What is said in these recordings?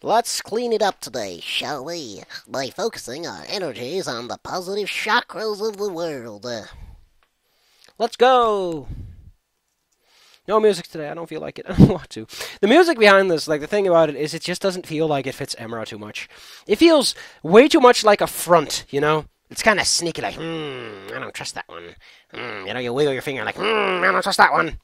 Let's clean it up today, shall we? By focusing our energies on the positive chakras of the world. Let's go! No music today. I don't feel like it. I don't want to. The music behind this, like the thing about it is, it just doesn't feel like it fits Emera too much. It feels way too much like a front, you know? It's kind of sneaky, like, I don't trust that one. You know, you wiggle your finger, like, I don't trust that one.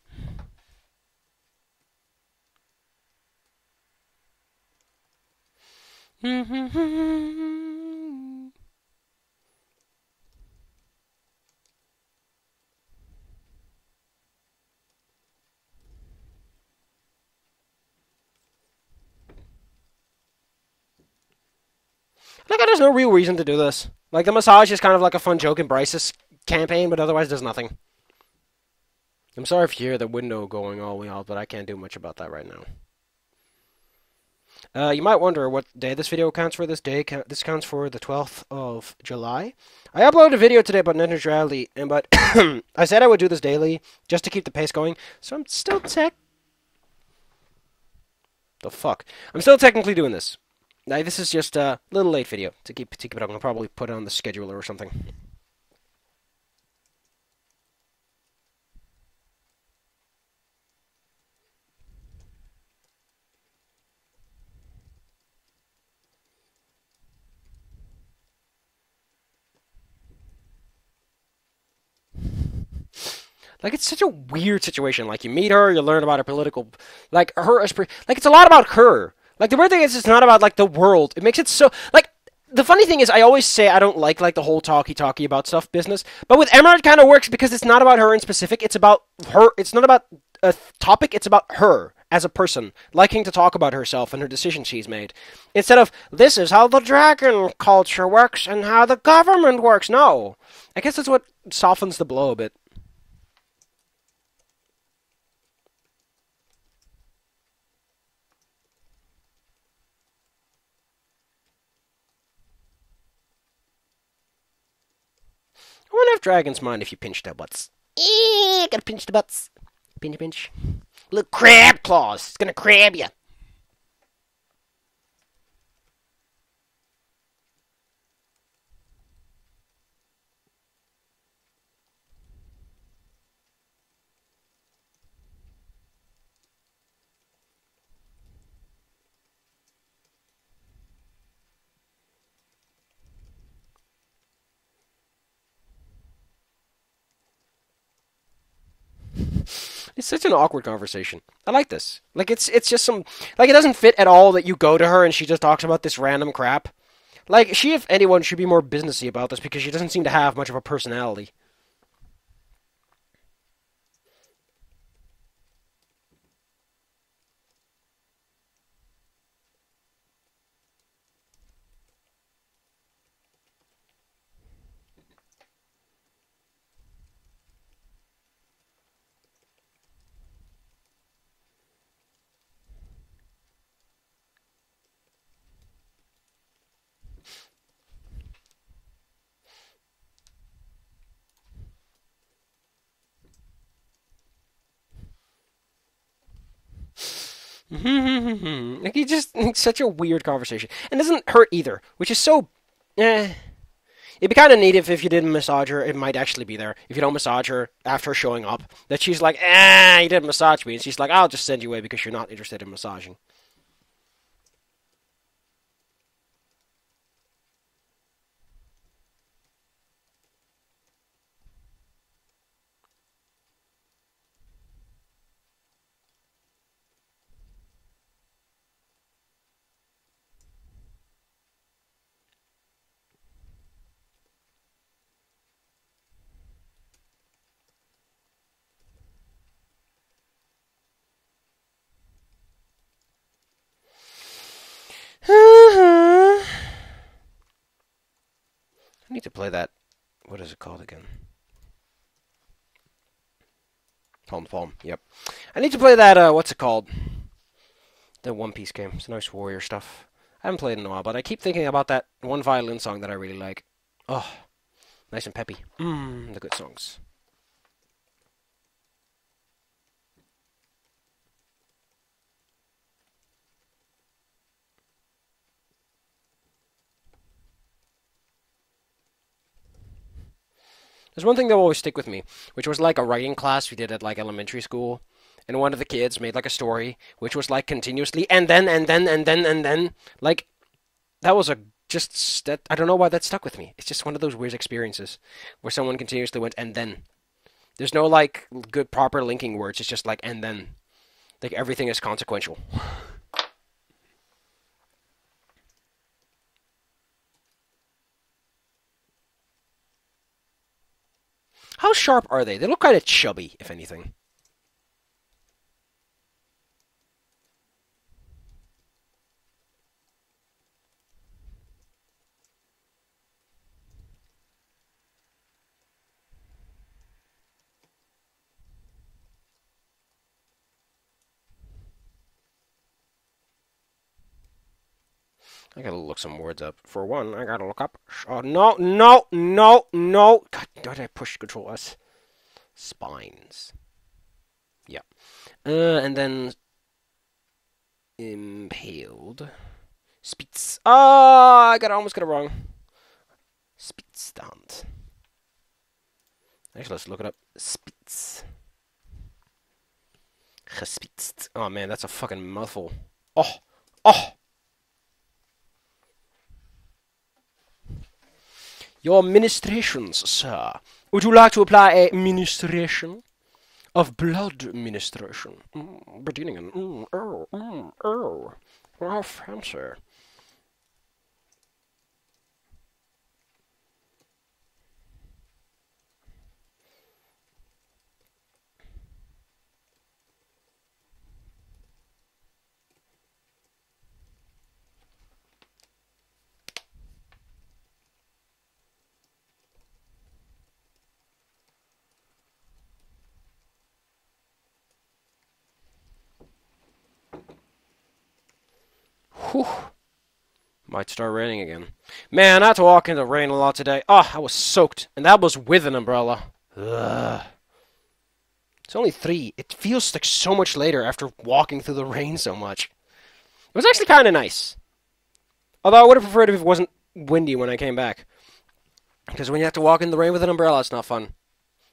Like, there's no real reason to do this. Like, the massage is kind of like a fun joke in Bryce's campaign, but otherwise does nothing. I'm sorry if you hear the window going all the way out, but I can't do much about that right now. You might wonder what day this video counts for. This counts for the 12th of July. I uploaded a video today about net neutrality, but I said I would do this daily just to keep the pace going. So I'm still the fuck. I'm still technically doing this. Now, this is just a little late video to keep it up. I'll probably put it on the scheduler or something. Like, it's such a weird situation. Like, you meet her, you learn about her political, like her as like it's a lot about her. Like, the weird thing is, it's not about like the world. It makes it so like. The funny thing is, I always say I don't like the whole talky about stuff business. But with Emma, it kind of works because it's not about her in specific. It's about her. It's not about a topic. It's about her as a person, liking to talk about herself and her decisions she's made. Instead of, this is how the dragon culture works and how the government works. No. I guess that's what softens the blow a bit. I wonder if dragons mind if you pinch their butts. Gotta pinch the butts. Pinch, pinch. Little crab claws. It's gonna crab you. It's such an awkward conversation. I like this. Like, it's just some, like, it doesn't fit at all that you go to her and she just talks about this random crap. Like, she, if anyone, should be more businessy about this because she doesn't seem to have much of a personality. Like, it's such a weird conversation. And it doesn't hurt either, which is so, eh. It'd be kind of neat if you didn't massage her, it might actually be there. If you don't massage her after showing up, that she's like, you didn't massage me. And she's like, I'll just send you away because you're not interested in massaging. I need to play that. What is it called again? Palm. Yep. I need to play that, what's it called? The One Piece game. It's nice warrior stuff. I haven't played in a while, but I keep thinking about that one violin song that I really like. Oh, nice and peppy. The good songs. There's one thing that will always stick with me, which was like a writing class we did at like elementary school, and one of the kids made like a story, which was like continuously and then like that was a just that I don't know why that stuck with me. It's just one of those weird experiences where someone continuously went and then. There's no like good proper linking words. It's just like and then. Like everything is consequential. How sharp are they? They look kind of chubby, if anything. I gotta look some words up. For one, I gotta look up. Oh, no, no, no, no. God, why did I push Control S? Spines. Yeah. And then impaled. Spitz. Ah, almost got it wrong. Spitzstand. Actually, let's look it up. Spitz. Gespitzt. Oh man, that's a fucking mouthful. Oh, oh. Your ministrations, sir. Would you like to apply a ministration of blood ministration? Bedieningen. Oh. How fancy. Whew. Might start raining again. Man, I had to walk in the rain a lot today. Oh, I was soaked. And that was with an umbrella. Ugh. It's only 3. It feels like so much later after walking through the rain so much. It was actually kind of nice. Although I would have preferred if it wasn't windy when I came back. Because when you have to walk in the rain with an umbrella, it's not fun.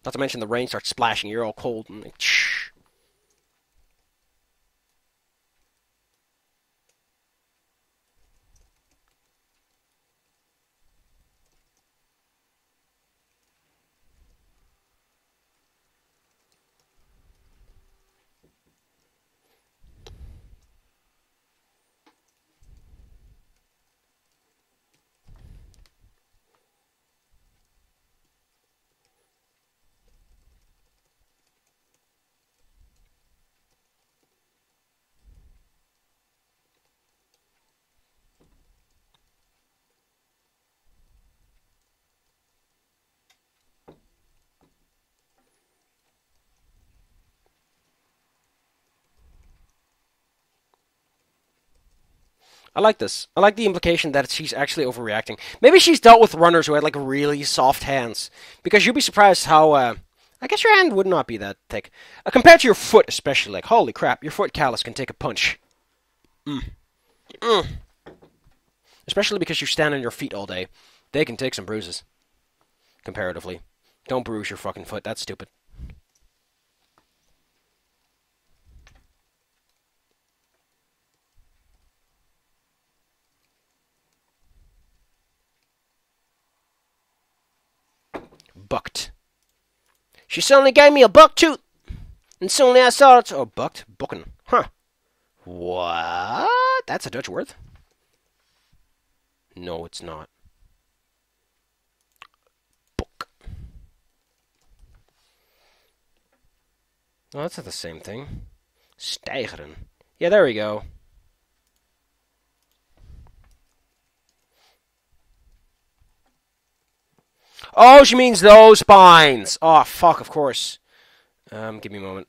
Not to mention the rain starts splashing. You're all cold. And like, shh. I like this. I like the implication that she's actually overreacting. Maybe she's dealt with runners who had like really soft hands. Because you'd be surprised how. I guess your hand would not be that thick. Compared to your foot, especially. Like, holy crap, your foot callus can take a punch. Mm. Mm. Especially because you stand on your feet all day. They can take some bruises. Comparatively. Don't bruise your fucking foot. That's stupid. Bucked. She suddenly gave me a buck tooth. And suddenly I saw it. Oh, bucked? Bucken. Huh. What? That's a Dutch word? No, it's not. Book. Oh, that's not the same thing. Stijgeren. Yeah, there we go. Oh, she means those spines. Oh, fuck, of course. Give me a moment.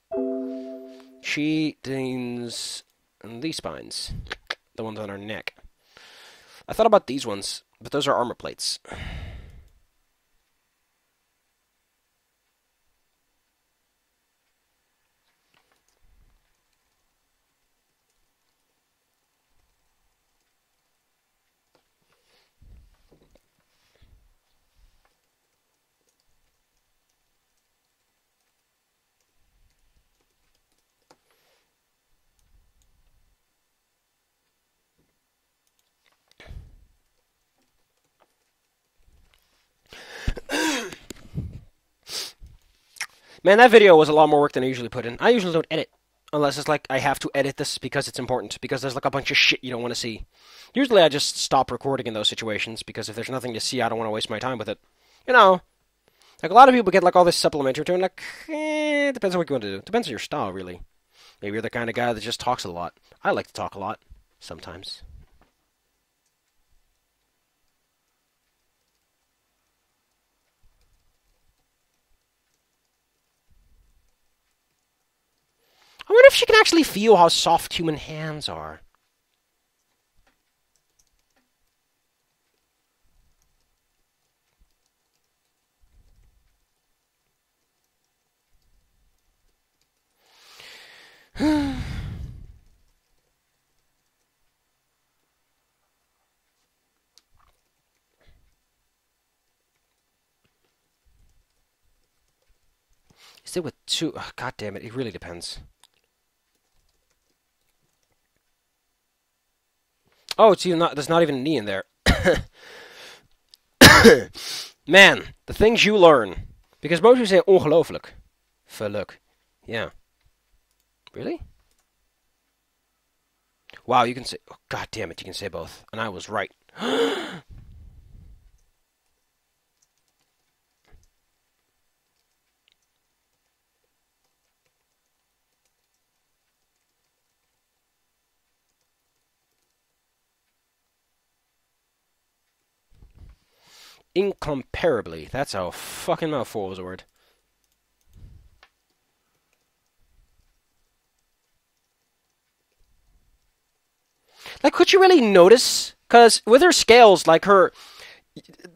She means these spines. The ones on her neck. I thought about these ones, but those are armor plates. Man, that video was a lot more work than I usually put in. I usually don't edit. Unless it's like, I have to edit this because it's important. Because there's like a bunch of shit you don't want to see. Usually I just stop recording in those situations. Because if there's nothing to see, I don't want to waste my time with it. You know, like a lot of people get like all this supplementary to it. Like, it depends on what you want to do. Depends on your style, really. Maybe you're the kind of guy that just talks a lot. I like to talk a lot. Sometimes. I wonder if she can actually feel how soft human hands are. Is it with two? Oh, God damn it! It really depends. Oh, it's even not. There's not even an E in there. Man, the things you learn. Because most people say ongelooflijk. Verluk. Yeah. Really? Wow, you can say. Oh, God damn it, you can say both. And I was right. Incomparably. That's a fucking mouthful was a word. Like, could you really notice? Because with her scales, like her.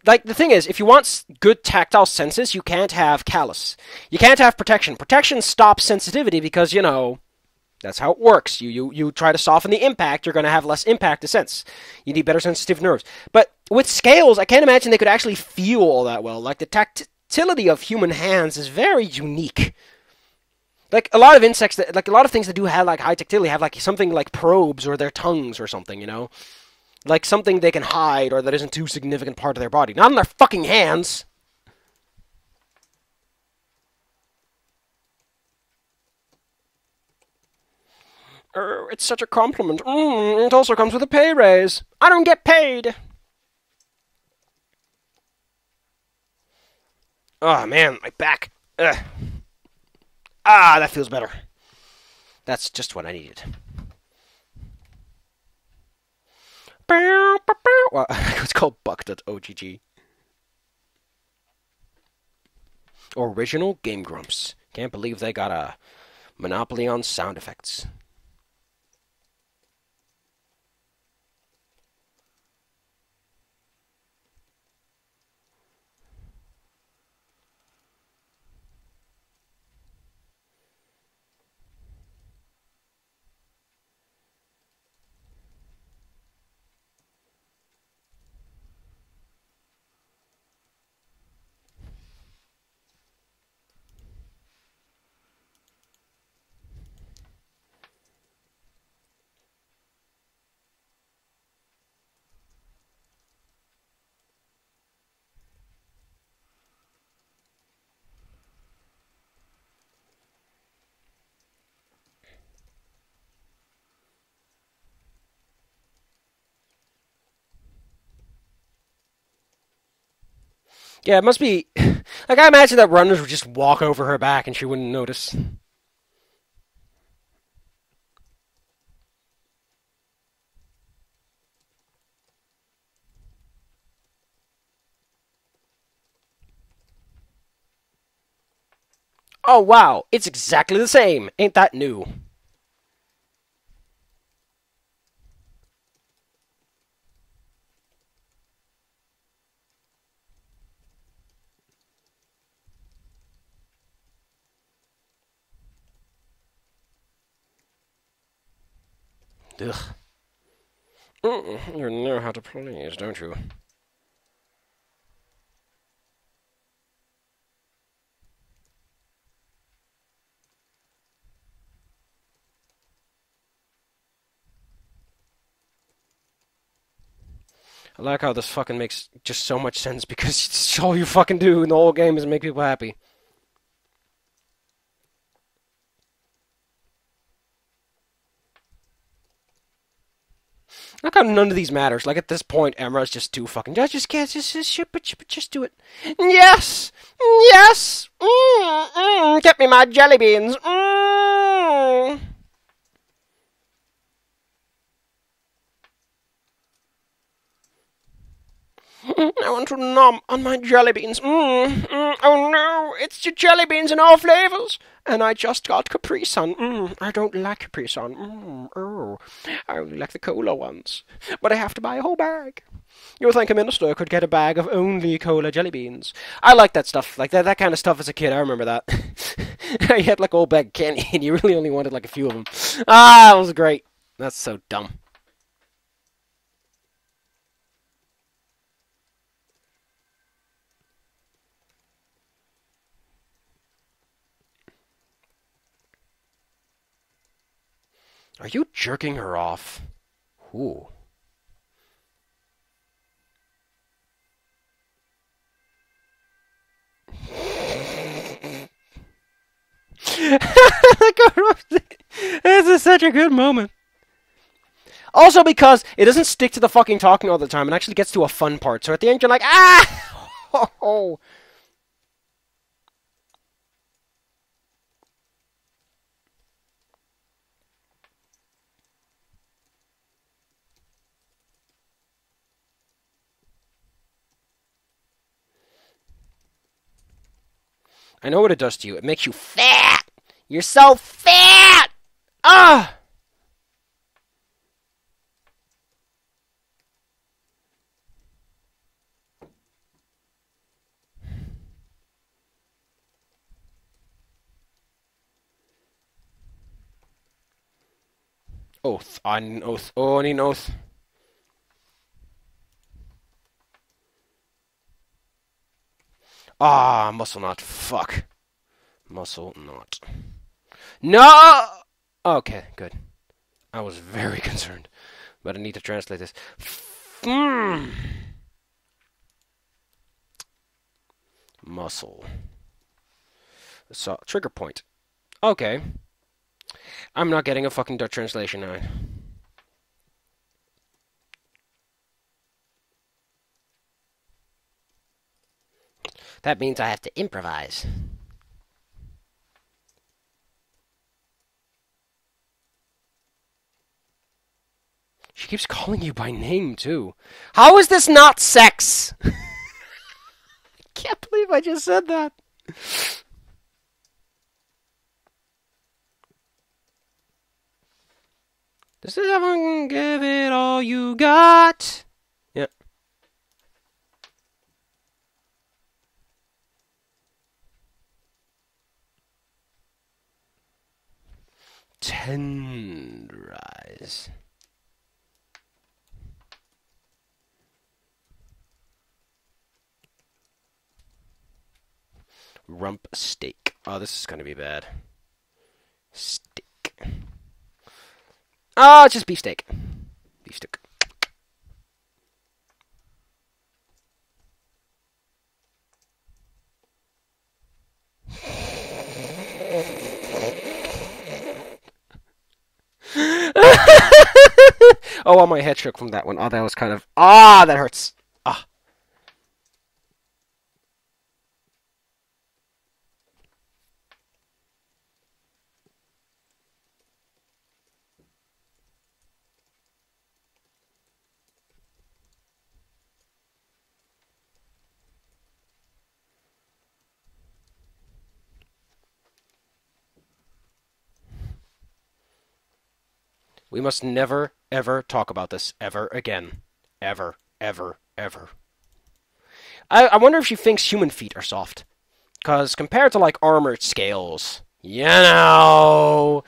Like, the thing is, if you want good tactile senses, you can't have callus. You can't have protection. Protection stops sensitivity because, you know, that's how it works. You try to soften the impact, you're going to have less impact to sense. You need better sensitive nerves. But with scales, I can't imagine they could actually feel all that well. Like, the tactility of human hands is very unique. Like, a lot of insects, like, a lot of things that do have, like, high tactility have, like, something like probes or their tongues or something, you know? Like, something they can hide or that isn't too significant part of their body. Not in their fucking hands! It's such a compliment. It also comes with a pay raise. I don't get paid! Oh, man, my back. Ugh. Ah, that feels better. That's just what I needed. Well, it's called buck.ogg. Original Game Grumps. Can't believe they got a monopoly on sound effects. Yeah, it must be. Like, I imagine that runners would just walk over her back and she wouldn't notice. Oh, wow, it's exactly the same. Ain't that new? Ugh. You know how to please, don't you? I like how this fucking makes just so much sense because it's all you fucking do in the whole game is make people happy. Look how none of these matters. Like at this point, Emera's just too fucking. I just can't. Just do it. Yes, yes. Get me my jelly beans. I want to nom on my jelly beans. Oh no, it's your jelly beans in all flavors. And I just got Capri Sun. I don't like Capri Sun. Oh, I only like the cola ones. But I have to buy a whole bag. You would think a minister could get a bag of only cola jelly beans. I like that stuff. Like that kind of stuff as a kid. I remember that. You had like a whole bag of candy and you really only wanted like a few of them. Ah, it was great. That's so dumb. Are you jerking her off? Ooh. This is such a good moment. Also because it doesn't stick to the fucking talking all the time. It actually gets to a fun part. So at the end you're like, ah! Oh. I know what it does to you. It makes you fat. You're so fat. Ah! Oath. I need an oath. Oh, I need an oath. Ah, muscle knot. Fuck. Muscle knot. No! Okay, good. I was very concerned. But I need to translate this. Muscle. So, trigger point. Okay. I'm not getting a fucking Dutch translation now. That means I have to improvise. She keeps calling you by name, too. How is this not sex? I can't believe I just said that. This is everyone give it all you got. Yep. Tenderize. Rump steak. Oh, this is gonna be bad. Steak. Oh, it's just beefsteak. Beefsteak. Oh, my head shook from that one. Oh, that was kind of... Ah, that hurts. Ah. We must never, ever talk about this ever again. Ever, ever, ever. I wonder if she thinks human feet are soft. Because compared to, like, armored scales, you know.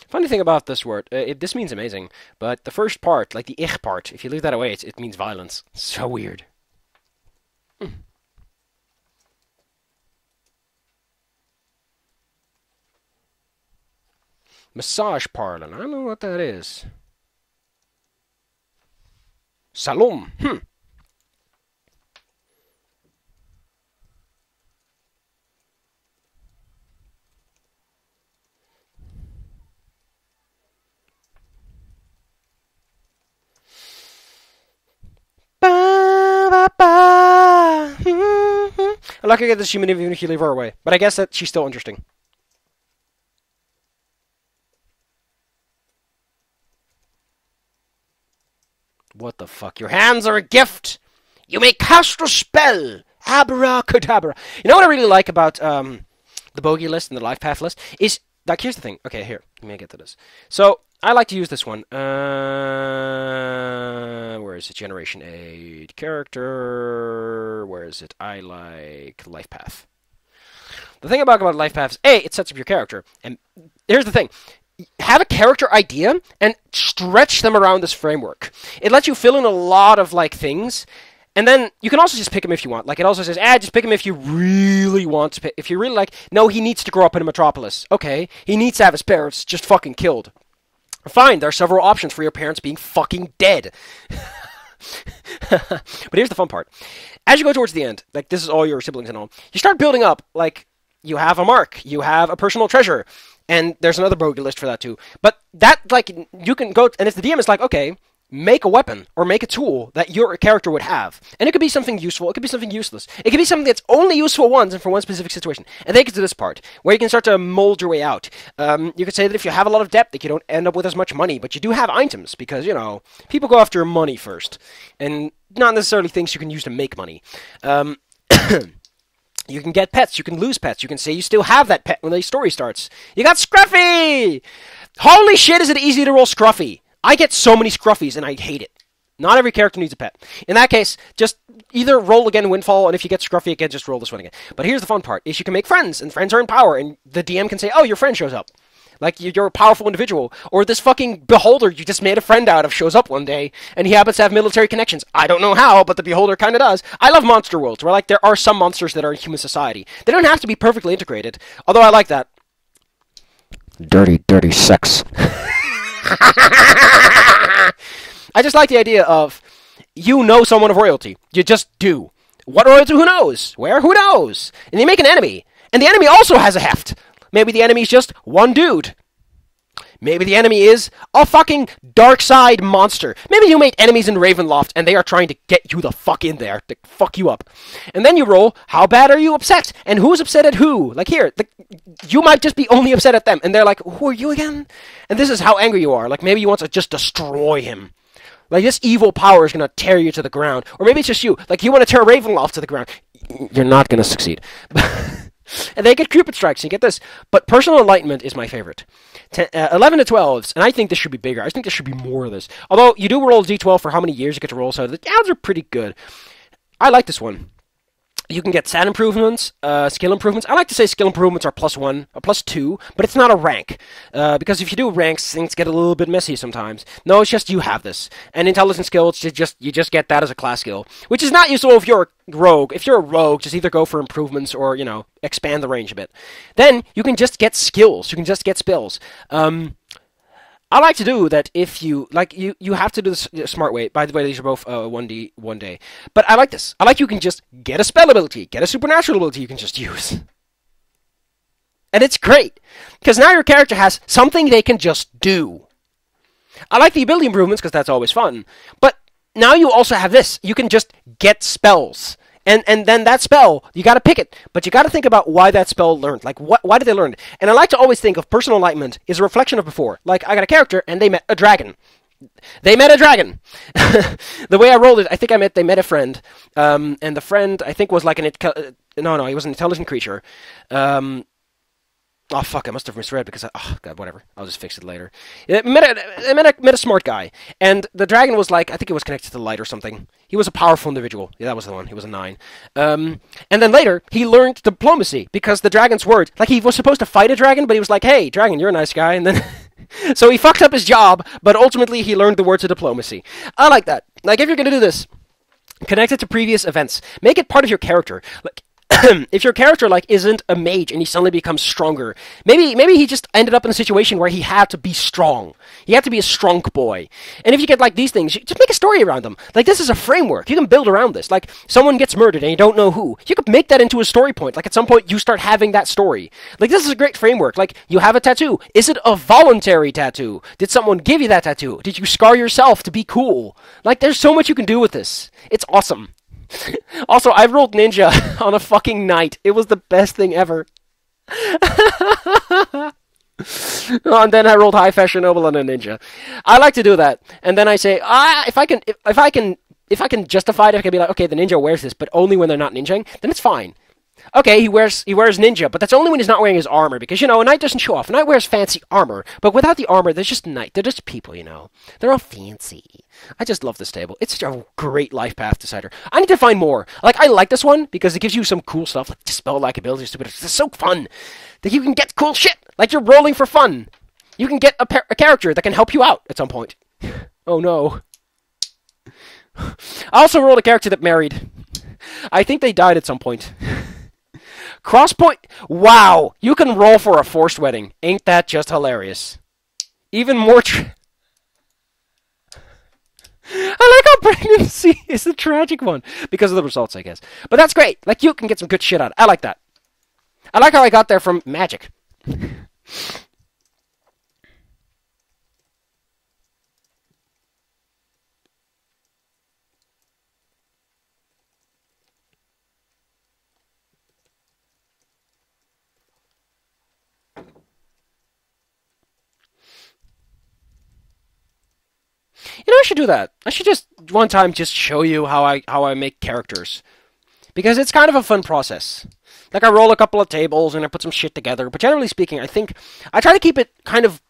Funny thing about this word, this means amazing, but the first part, like the ich part, if you leave that away, it means violence. So weird. Massage parlor. I don't know what that is. Salon. I'm not gonna get this human even if you leave her away. But I guess that she's still interesting. What the fuck? Your hands are a gift! You may cast a spell! Abracadabra. You know what I really like about the bogey list and the life path list? Is, like, here's the thing. Okay, here. Let me get to this. So, I like to use this one. Where is it? Generation 8. Character. Where is it? I like life path. The thing about life paths, A, it sets up your character. And here's the thing. Have a character idea and stretch them around this framework. It lets you fill in a lot of, like, things. And then you can also just pick him if you want. Like, it also says, just pick him if you really want to pick. If you really like, no, he needs to grow up in a metropolis. Okay, he needs to have his parents just fucking killed. Fine, there are several options for your parents being fucking dead. But here's the fun part. As you go towards the end, like, this is all your siblings and all, you start building up, like, you have a mark, you have a personal treasure, and there's another bogey list for that too. But that, like, you can go, and if the DM is like, okay, make a weapon or make a tool that your character would have. And it could be something useful, it could be something useless. It could be something that's only useful once and for one specific situation. And then you get to this part, where you can start to mold your way out. You could say that if you have a lot of debt, that you don't end up with as much money, but you do have items, because, you know, people go after money first. And not necessarily things you can use to make money. You can get pets, you can lose pets, you can say you still have that pet when the story starts. You got Scruffy! Holy shit, is it easy to roll Scruffy! I get so many Scruffies, and I hate it. Not every character needs a pet. In that case, just either roll again Windfall, and if you get Scruffy again, just roll this one again. But here's the fun part, is you can make friends, and friends are in power, and the DM can say, oh, your friend shows up. Like, you're a powerful individual. Or this fucking beholder you just made a friend out of shows up one day, and he happens to have military connections. I don't know how, but the beholder kind of does. I love monster worlds, where, like, there are some monsters that are in human society. They don't have to be perfectly integrated, although I like that. Dirty, dirty sex. I just like the idea of, you know someone of royalty. You just do. What royalty? Who knows? Where? Who knows? And you make an enemy. And the enemy also has a heft. Maybe the enemy is just one dude. Maybe the enemy is a fucking dark side monster. Maybe you make enemies in Ravenloft and they are trying to get you the fuck in there, to fuck you up. And then you roll, how bad are you upset? And who's upset at who? Like here, you might just be only upset at them. And they're like, who are you again? And this is how angry you are. Like maybe you want to just destroy him. Like this evil power is going to tear you to the ground. Or maybe it's just you. Like you want to tear Ravenloft to the ground. You're not going to succeed. And they get Cupid strikes, and you get this. But personal enlightenment is my favorite. 11 to 12s, and I think this should be bigger. I think there should be more of this. Although, you do roll a d12 for how many years you get to roll, so the odds are pretty good. I like this one. You can get stat improvements, skill improvements. I like to say skill improvements are +1 or +2, but it's not a rank. Because if you do ranks, things get a little bit messy sometimes. No, it's just you have this. And intelligence skills, you just get that as a class skill. Which is not useful if you're a rogue. If you're a rogue, just either go for improvements or, you know, expand the range a bit. Then, you can just get skills. You can just get spells. I like to do that if you, like, you have to do this the smart way. By the way, these are both 1D, 1 day. But I like this. I like you can just get a spell ability, get a supernatural ability you can just use. And it's great. Because now your character has something they can just do. I like the ability improvements because that's always fun. But now you also have this. You can just get spells. And then that spell, you got to pick it. But you got to think about why that spell learned. Like, why did they learn it? And I like to always think of personal enlightenment as a reflection of before. Like, I got a character, and they met a dragon. They met a dragon. The way I rolled it, I think they met a friend. And the friend, I think, was like no, he was an intelligent creature. Oh, fuck, I must have misread because oh, God, whatever. I'll just fix it later. It met a smart guy. And the dragon was like, I think it was connected to the light or something. He was a powerful individual. Yeah, that was the one. He was a 9. And then later, he learned diplomacy because the dragon's word, like he was supposed to fight a dragon, but he was like, hey, dragon, you're a nice guy. And then, so he fucked up his job, but ultimately he learned the words of diplomacy. I like that. Like, if you're going to do this, connect it to previous events. Make it part of your character. Like, if your character like isn't a mage and he suddenly becomes stronger, maybe he just ended up in a situation where he had to be strong. He had to be a strong boy. And if you get like these things, you just make a story around them. Like this is a framework. You can build around this. Like someone gets murdered and you don't know who. You could make that into a story point. Like at some point you start having that story. Like this is a great framework. Like you have a tattoo. Is it a voluntary tattoo? Did someone give you that tattoo? Did you scar yourself to be cool? Like there's so much you can do with this. It's awesome. Also, I rolled ninja on a fucking knight. It was the best thing ever. Oh, and then I rolled high fashion noble on a ninja. I like to do that, and then I say, if I can justify it, I can be like, okay, the ninja wears this, but only when they're not ninjaing, then it's fine. Okay, he wears ninja, but that's only when he's not wearing his armor, because, a knight doesn't show off. A knight wears fancy armor, but without the armor, there's just knight. They're just people, They're all fancy. I just love this table. It's a great life path decider. I need to find more. Like, I like this one, because it gives you some cool stuff, like dispel-like abilities, it's so fun, that you can get cool shit, like you're rolling for fun. You can get a character that can help you out at some point. Oh no. I also rolled a character that married. I think they died at some point. Crosspoint. Wow, you can roll for a forced wedding. Ain't that just hilarious? Even more. I like how pregnancy is the tragic one because of the results, I guess. But that's great. Like, you can get some good shit out of it. I like that. I like how I got there from magic. I should do that. I should just one time just show you how I make characters, because it's kind of a fun process. Like, I roll a couple of tables and I put some shit together. But generally speaking, I think I try to keep it kind of.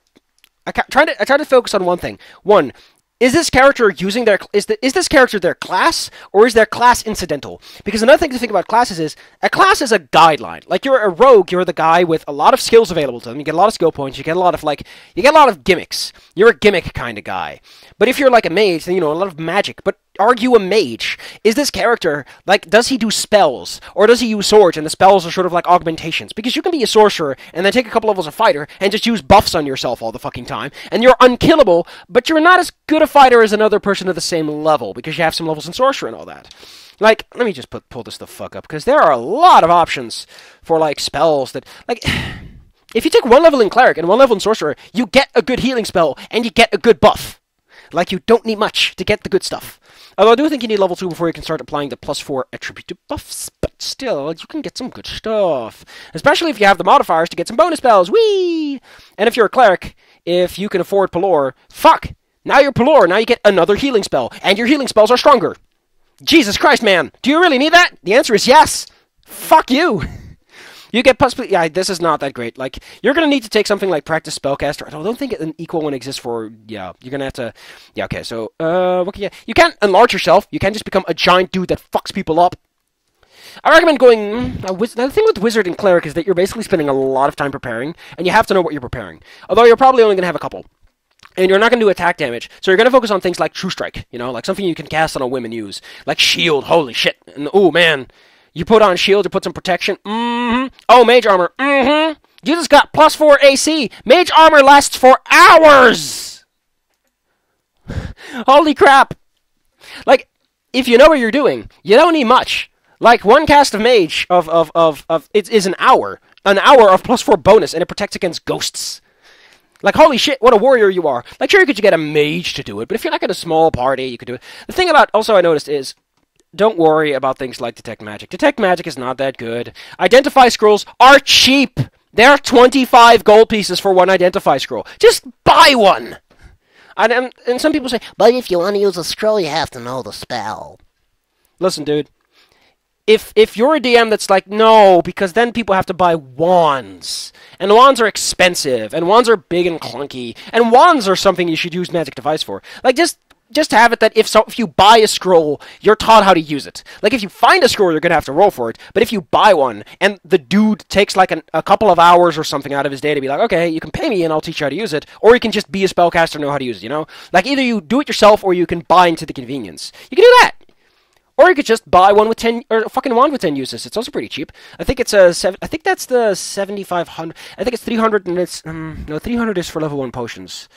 I try to focus on one thing. One, is this character using their is this character their class, or is their class incidental? Because another thing to think about classes is a class is a guideline. Like, you're a rogue, you're the guy with a lot of skills available to them. You get a lot of skill points. You get a lot of gimmicks. You're a gimmick kind of guy. But if you're like a mage, then a lot of magic. But are you a mage? Is this character, like, does he do spells? Or does he use swords, and the spells are sort of like augmentations? Because you can be a sorcerer, and then take a couple levels of fighter, and just use buffs on yourself all the fucking time, and you're unkillable, but you're not as good a fighter as another person at the same level, because you have some levels in sorcerer and all that. Like, let me just pull this the fuck up, because there are a lot of options for, like, spells that, like, if you take one level in cleric and one level in sorcerer, you get a good healing spell, and you get a good buff. Like, you don't need much to get the good stuff. Although I do think you need level 2 before you can start applying the +4 attribute buffs, but still, you can get some good stuff. Especially if you have the modifiers to get some bonus spells. Whee! And if you're a cleric, if you can afford Pelor, fuck! Now you're Pelor, now you get another healing spell, and your healing spells are stronger. Jesus Christ, man! Do you really need that? The answer is yes! Fuck you! You get possibly. Yeah, this is not that great. Like, you're going to need to take something like Practice Spellcaster. I don't think an equal one exists for. Yeah, you're going to have to. Yeah, okay, so. What can you. You can't enlarge yourself. You can't just become a giant dude that fucks people up. I recommend going. The thing with Wizard and Cleric is that you're basically spending a lot of time preparing, and you have to know what you're preparing. Although you're probably only going to have a couple. And you're not going to do attack damage, so you're going to focus on things like True Strike, like something you can cast on a whim and use. Like Shield, holy shit. And, oh, man. You put on shield, you put some protection. Oh, mage armor. You just got +4 AC. Mage armor lasts for hours. Holy crap. Like, if you know what you're doing, you don't need much. Like, one cast of mage it is an hour. An hour of +4 bonus, and it protects against ghosts. Like, holy shit, what a warrior you are. Like, sure, you could get a mage to do it, but if you're like in a small party, you could do it. The thing about, also I noticed is, don't worry about things like Detect Magic. Detect Magic is not that good. Identify scrolls are cheap. They're 25 gold pieces for one Identify scroll. Just buy one. And some people say, but if you want to use a scroll, you have to know the spell. Listen, dude. If you're a DM that's like, no, because then people have to buy wands. And wands are expensive. And wands are big and clunky. And wands are something you should use Magic Device for. Like, just have it that if you buy a scroll, you're taught how to use it. Like, if you find a scroll, you're going to have to roll for it. But if you buy one, and the dude takes like a couple of hours or something out of his day to be like, okay, you can pay me and I'll teach you how to use it, or you can just be a spellcaster and know how to use it, Like, either you do it yourself or you can buy into the convenience. You can do that. Or you could just buy one with 10, or a fucking wand with 10 uses. It's also pretty cheap. I think it's I think that's the 7,500. I think it's 300, and it's, no, 300 is for level 1 potions.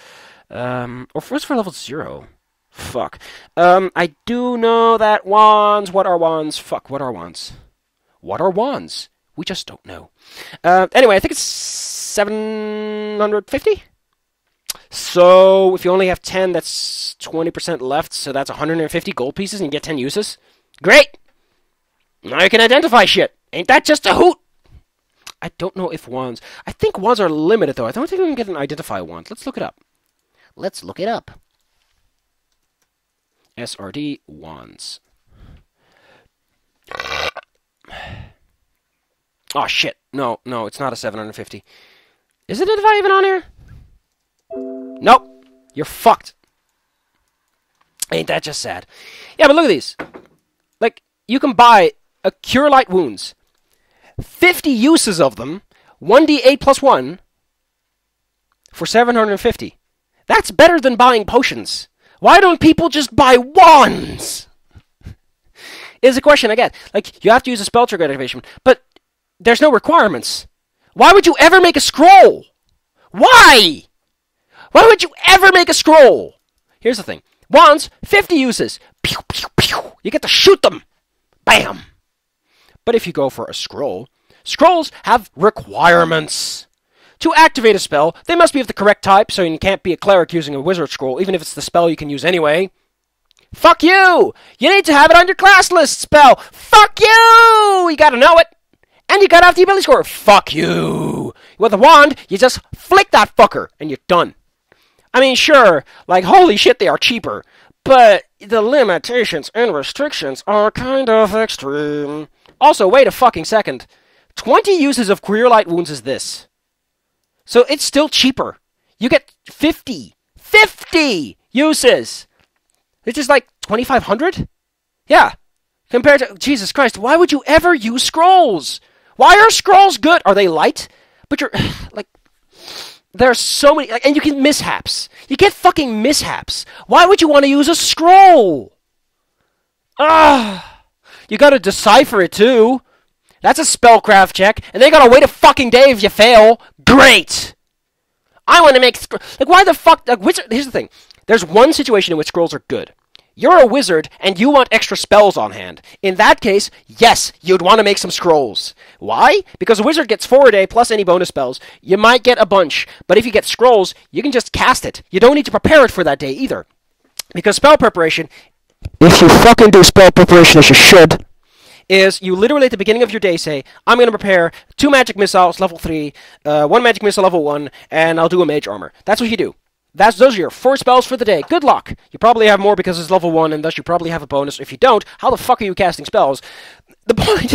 Or what's for level 0? Fuck. I do know that wands. What are wands? Fuck, what are wands? What are wands? We just don't know. Anyway, I think it's 750? So, if you only have 10, that's 20% left, so that's 150 gold pieces and you get 10 uses. Great! Now you can identify shit. Ain't that just a hoot? I don't know if wands... I think wands are limited, though. I don't think we can get an identify wand. Let's look it up. Let's look it up. SRD wands. Oh, shit. No, it's not a 750. Is it identify even on here? Nope. You're fucked. Ain't that just sad? Yeah, but look at these. Like, you can buy a Cure Light Wounds. 50 uses of them. 1d8 plus 1. For 750. That's better than buying potions. Why don't people just buy wands? Is a question I get. Like, you have to use a spell trigger activation, but there's no requirements. Why would you ever make a scroll? Why? Why would you ever make a scroll? Here's the thing. Wands, 50 uses. Pew, pew, pew. You get to shoot them. Bam. But if you go for a scroll, scrolls have requirements. To activate a spell, they must be of the correct type, so you can't be a cleric using a wizard scroll, even if it's the spell you can use anyway. Fuck you! You need to have it on your class list spell. Fuck you! You gotta know it. And you gotta have the ability score. Fuck you! With a wand, you just flick that fucker, and you're done. I mean, sure, like, holy shit, they are cheaper. But the limitations and restrictions are kind of extreme. Also, wait a fucking second. 20 uses of Cure Light Wounds is this. So it's still cheaper. You get 50 uses. It's just like 2,500? Yeah. Compared to, Jesus Christ, why would you ever use scrolls? Why are scrolls good? Are they light? But you're, like, there are so many, like, and you get mishaps. You get fucking mishaps. Why would you want to use a scroll? You gotta decipher it too. That's a spellcraft check, and they gotta wait a fucking day if you fail. Great! I want to make... Like, why the fuck... Like, wizard... Here's the thing. There's one situation in which scrolls are good. You're a wizard, and you want extra spells on hand. In that case, yes, you'd want to make some scrolls. Why? Because a wizard gets 4 a day, plus any bonus spells. You might get a bunch, but if you get scrolls, you can just cast it. You don't need to prepare it for that day, either. Because spell preparation... If you fucking do spell preparation as you should... is you literally at the beginning of your day say, I'm going to prepare 2 magic missiles, level 3, 1 magic missile, level 1, and I'll do a mage armor. That's what you do. Those are your 4 spells for the day. Good luck. You probably have more because it's level 1, and thus you probably have a bonus. If you don't, how the fuck are you casting spells? The point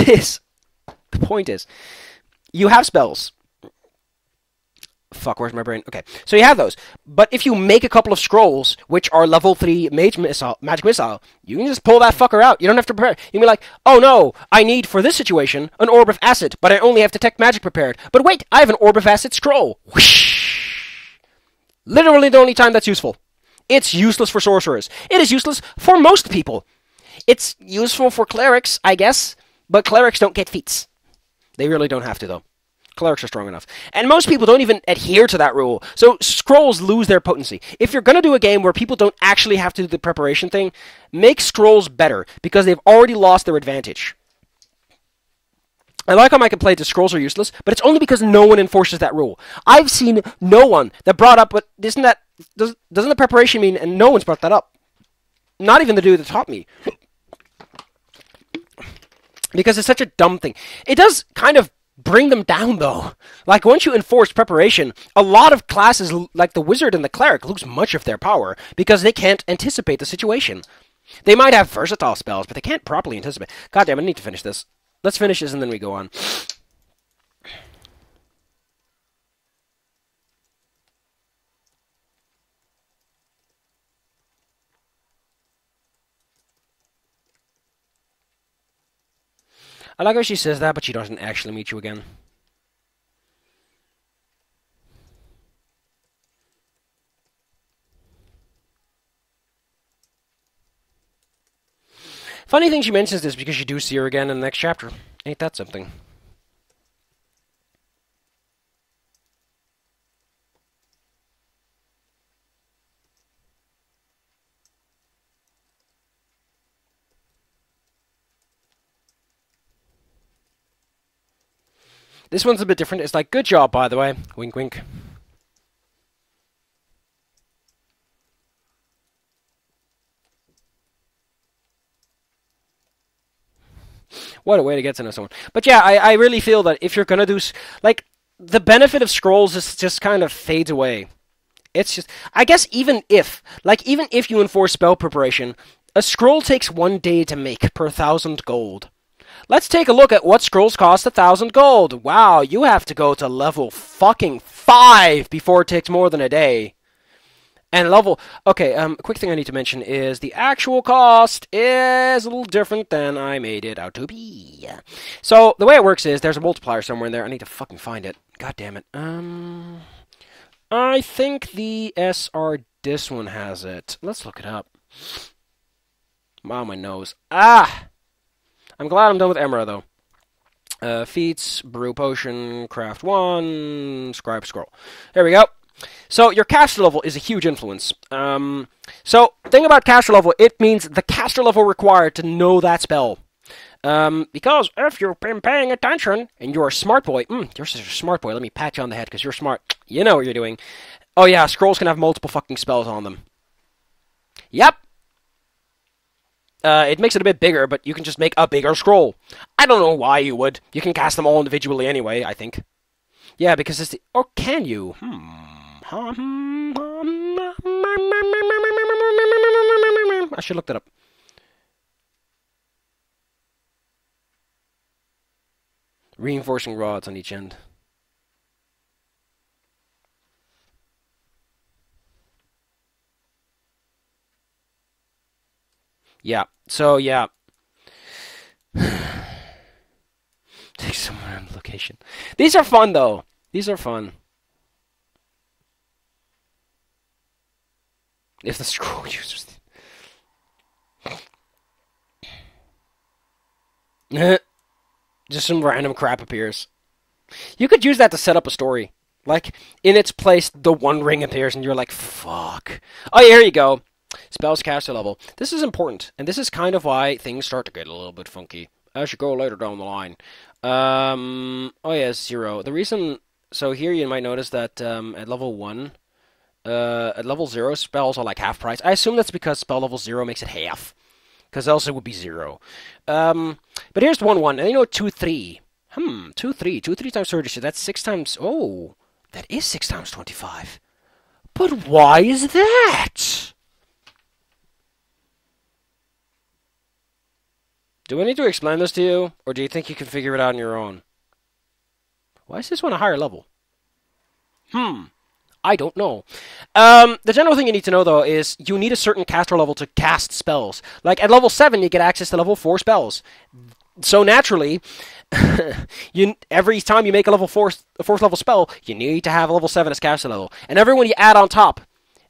is, you have spells. Fuck, where's my brain? Okay, so you have those. But if you make a couple of scrolls, which are level 3 magic missile, you can just pull that fucker out. You don't have to prepare. You can be like, oh no, I need, for this situation, an orb of acid, but I only have detect magic prepared. But wait, I have an orb of acid scroll. Whoosh! Literally the only time that's useful. It's useless for sorcerers. It is useless for most people. It's useful for clerics, I guess, but clerics don't get feats. They really don't have to, though. Clerics are strong enough. And most people don't even adhere to that rule. So scrolls lose their potency. If you're going to do a game where people don't actually have to do the preparation thing, make scrolls better, because they've already lost their advantage. I like how my complaint is scrolls are useless, but it's only because no one enforces that rule. I've seen no one that brought up, but doesn't the preparation mean, and no one's brought that up. Not even the dude that taught me. Because it's such a dumb thing. It does kind of bring them down, though. Like, once you enforce preparation, a lot of classes, like the wizard and the cleric, lose much of their power because they can't anticipate the situation. They might have versatile spells, but they can't properly anticipate. God damn, I need to finish this. Let's finish this and then we go on. I like how she says that, but she doesn't actually meet you again. Funny thing she mentions this because you do see her again in the next chapter. Ain't that something? This one's a bit different. It's like, good job, by the way. Wink, wink. What a way to get to know someone. But yeah, I really feel that if you're gonna do like the benefit of scrolls is just kind of fades away. It's just, I guess, even if you enforce spell preparation, a scroll takes 1 day to make per 1,000 gold. Let's take a look at what scrolls cost 1,000 gold. Wow, you have to go to level fucking 5 before it takes more than a day. And level... Okay, quick thing I need to mention is the actual cost is a little different than I made it out to be. So, the way it works is there's a multiplier somewhere in there. I need to fucking find it. God damn it. I think the SR this one has it. Let's look it up. Wow, my nose. Ah! I'm glad I'm done with Emera, though. Feats, brew potion, craft 1, scribe scroll. There we go. So your caster level is a huge influence. So thing about caster level, it means the caster level required to know that spell. Because if you've been paying attention and you're a smart boy, you're such a smart boy. Let me pat you on the head because you're smart. You know what you're doing. Oh yeah, scrolls can have multiple fucking spells on them. Yep. It makes it a bit bigger, but you can just make a bigger scroll. I don't know why you would. You can cast them all individually anyway, I think. Yeah, because it's the... Or can you? I should look that up. Reinforcing rods on each end. Yeah. So, yeah. Take someone on location. These are fun, though. These are fun. If the scroll users... Just some random crap appears. You could use that to set up a story. Like, in its place, the One Ring appears, and you're like, fuck. Oh, yeah, here you go. Spells caster level. This is important, and this is kind of why things start to get a little bit funky as you go later down the line. Oh yeah, 0. The reason... So here you might notice that at level 1, at level 0, spells are like half price. I assume that's because spell level 0 makes it half. Because else it would be 0. But here's 1-1, and you know 2-3. 2-3. 2-3 times 30, so that's 6 times... Oh, that is 6 times 25. But why is that? Do I need to explain this to you, or do you think you can figure it out on your own? Why is this one a higher level? I don't know. The general thing you need to know, though, is you need a certain caster level to cast spells. Like, at level 7, you get access to level 4 spells. So, naturally, every time you make a level 4th level spell, you need to have a level 7 as caster level. And every one you add on top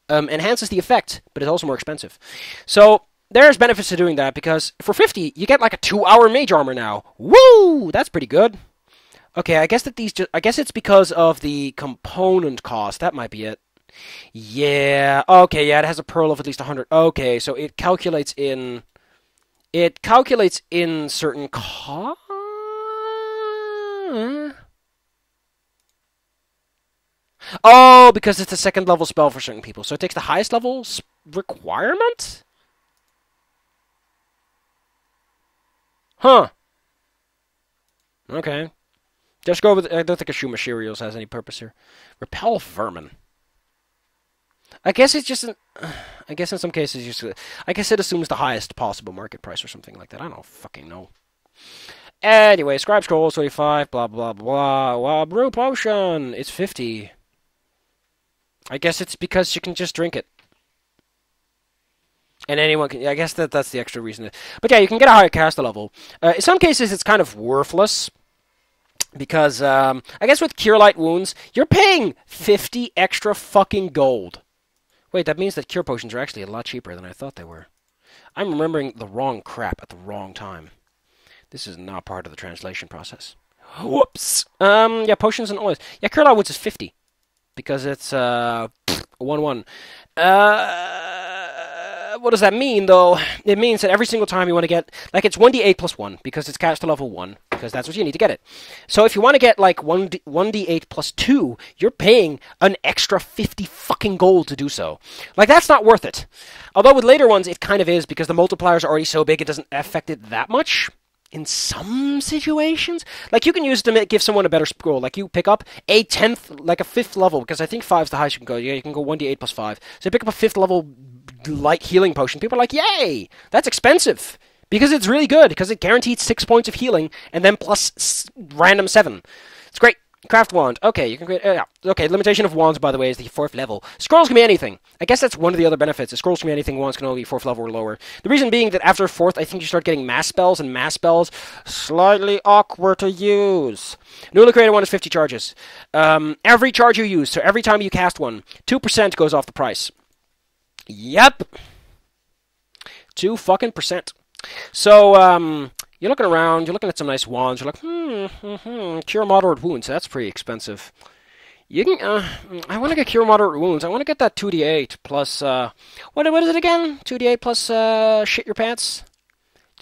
enhances the effect, but it's also more expensive. So... There's benefits to doing that, because for 50, you get like a 2-hour mage armor now. Woo! That's pretty good. Okay, I guess that I guess it's because of the component cost. That might be it. Yeah. Okay, yeah, it has a pearl of at least 100. Okay, so it calculates in... It calculates in certain cost... Oh, because it's a second level spell for certain people. So it takes the highest level requirement? Huh. Okay. Just go with... I don't think Ashuma Shirios has any purpose here. Repel vermin. I guess it's just... I guess in some cases... I guess it assumes the highest possible market price or something like that. I don't fucking know. Anyway, Scribe Scroll 25, blah, blah, blah. Wow, Brew Potion! It's 50. I guess it's because you can just drink it. And anyone can... I guess that's the extra reason. But yeah, you can get a higher caster level. In some cases, it's kind of worthless. Because, I guess with Cure Light Wounds, you're paying 50 extra fucking gold. Wait, that means that Cure Potions are actually a lot cheaper than I thought they were. I'm remembering the wrong crap at the wrong time. This is not part of the translation process. Whoops! Yeah, Potions and Oils. Yeah, Cure Light Wounds is 50. Because it's, 1-1. What does that mean, though? It means that every single time you want to get... Like, it's 1d8 plus 1, because it's caster level 1, because that's what you need to get it. So if you want to get, like, 1d8 plus 2, you're paying an extra 50 fucking gold to do so. Like, that's not worth it. Although with later ones, it kind of is, because the multipliers are already so big, it doesn't affect it that much. in some situations. Like, you can use it to give someone a better scroll. Like, you pick up a 10th, like a 5th level, because I think 5's the highest you can go. Yeah, you can go 1d8 plus 5. So you pick up a 5th level, like, healing potion. People are like, yay! That's expensive! Because it's really good, because it guarantees 6 points of healing, and then plus random 7. It's great. Craft wand. Okay, you can create... yeah. Okay, limitation of wands, by the way, is the 4th level. Scrolls can be anything. I guess that's one of the other benefits. The scrolls can be anything. Wands can only be 4th level or lower. The reason being that after 4th, I think you start getting mass spells, and mass spells slightly awkward to use. Newly created one is 50 charges. Every charge you use, so every time you cast one, 2% goes off the price. Yep. 2 fucking percent. So, you're looking around, you're looking at some nice wands, you're like, cure moderate wounds, that's pretty expensive. You can, I want to get cure moderate wounds, I want to get that 2d8 plus, what is it again? 2d8 plus, shit your pants?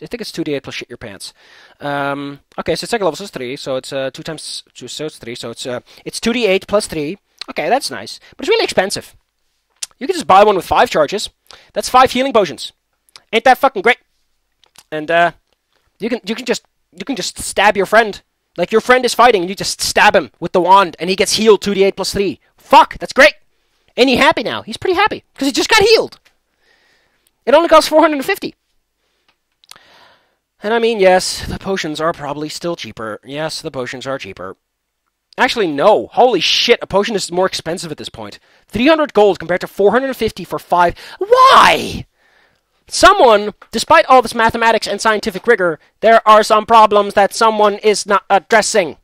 I think it's 2d8 plus shit your pants. Okay, so second level, so it's 3, so it's, 2 times 2, so it's 3, so it's 2d8 plus 3. Okay, that's nice, but it's really expensive. You can just buy one with 5 charges. That's 5 healing potions. Ain't that fucking great? And, you can just stab your friend. Like, your friend is fighting, and you just stab him with the wand, and he gets healed 2d8 plus 3. Fuck, that's great. And he's happy now. He's pretty happy, because he just got healed. It only costs 450. And I mean, yes, the potions are probably still cheaper. Yes, the potions are cheaper. Actually, no. Holy shit, a potion is more expensive at this point. 300 gold compared to 450 for 5. Why? Someone, despite all this mathematics and scientific rigor, there are some problems that someone is not addressing.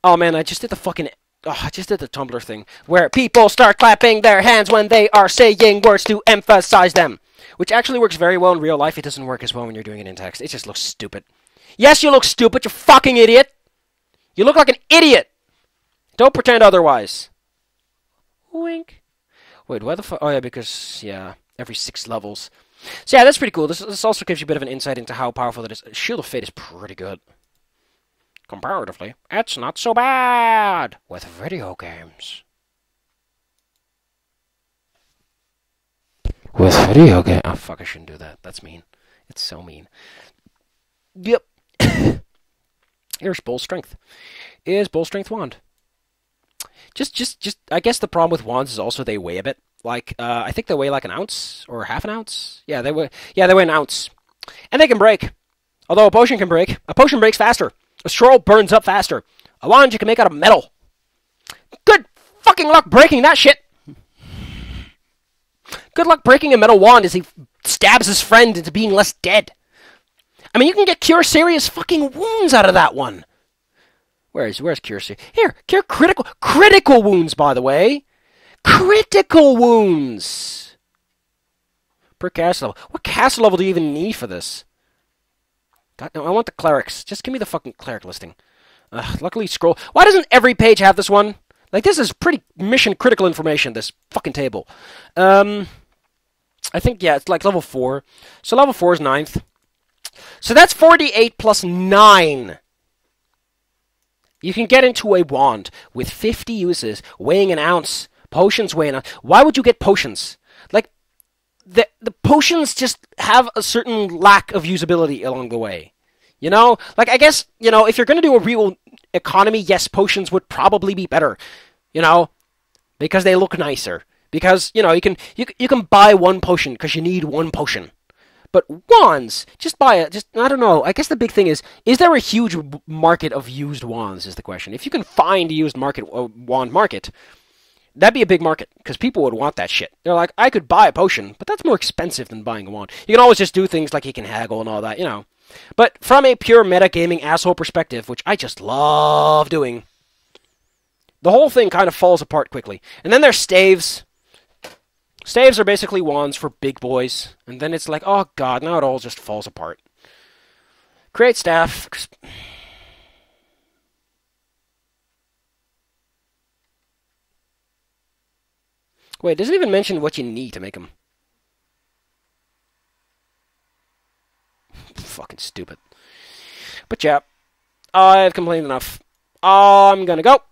Oh man, I just did the Tumblr thing, where people start clapping their hands when they are saying words to emphasize them. Which actually works very well in real life. It doesn't work as well when you're doing it in text. It just looks stupid. Yes, you look stupid, you fucking idiot! You look like an idiot! Don't pretend otherwise. Wink. Wait, why the fuck? Oh yeah, because, yeah, every 6 levels. So yeah, that's pretty cool. This also gives you a bit of an insight into how powerful it is. Shield of Fate is pretty good. Comparatively, it's not so bad with video games. With video games. Oh fuck, I shouldn't do that. That's mean. It's so mean. Yep. Here's Bull Strength. Is Bull Strength wand. Just. I guess the problem with wands is also they weigh a bit. Like, I think they weigh like an ounce or half an ounce. Yeah, they weigh an ounce, and they can break. Although a potion can break. A potion breaks faster. A scroll burns up faster. A wand you can make out of metal. Good fucking luck breaking that shit. Good luck breaking a metal wand as he stabs his friend into being less dead. I mean, you can get cure serious fucking wounds out of that one. Where's cure serious? Here, cure critical wounds, by the way. Critical wounds! Per caster level. What caster level do you even need for this? God, no, I want the clerics. Just give me the fucking cleric listing. Luckily, scroll. Why doesn't every page have this one? Like, this is pretty mission critical information, this fucking table. I think, yeah, it's like level 4. So level 4 is 9th. So that's 48 plus 9. You can get into a wand with 50 uses, weighing an ounce. Potions weigh an ounce. Why would you get potions? Like, the potions just have a certain lack of usability along the way. You know? Like, I guess, you know, if you're going to do a real economy, yes, potions would probably be better. You know? Because they look nicer. Because, you know, you can buy one potion because you need one potion. But wands, just buy it. Just, I don't know. I guess the big thing is there a huge market of used wands is the question. If you can find a used wand market, that'd be a big market, because people would want that shit. They're like, I could buy a potion, but that's more expensive than buying a wand. You can always just do things like you can haggle and all that, you know. But from a pure metagaming asshole perspective, which I just love doing, the whole thing kind of falls apart quickly. And then there's staves. Staves are basically wands for big boys. And then it's like, oh god, now it all just falls apart. Create staff. Wait, it doesn't even mention what you need to make them. Fucking stupid. But yeah, I've complained enough. I'm gonna go.